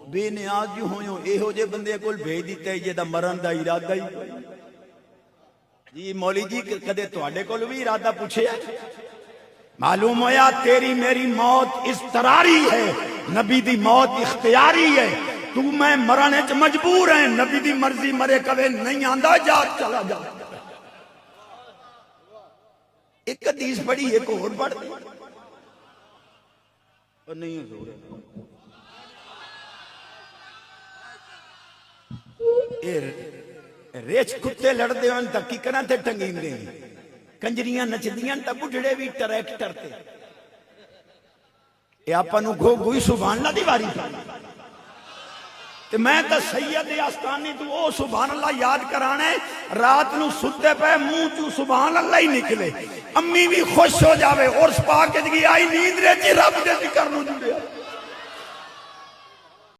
بے نیاز جو ہوئے اے ہو جے بندے کول بھیج دیتے ہیں جیدہ مرن دا ارادہ ہی جی مولی جی کدے تواڈے کول بھی ارادہ پوچھے معلوم ہویا تیری میری موت اضطراری ہے نبی دی موت اختیاری ہے تو میں مرنے چ مجبور ہیں نبی دی مرضی مرے کبھی نہیں آندہ جا چلا جا ایک حدیث پڑھی ایک اور پڑھ دی اور نہیں حضور ریچ کتے لڑ دے ان تک کی کرنا تے ٹنگین دیں کنجریاں نچ دیاں تا بڑھڑے بھی ٹریکٹر تے اے آپا نو گھو گوئی سبحان اللہ دیواری تے میں تا سید آستانی تو او سبحان اللہ یاد کرانے رات نو ستے پہ منہ چو سبحان اللہ ہی نکلے امی بھی خوش ہو جاوے اور سپا کے جگی آئی نیند رہے چی رب دے ذکر نو جڑے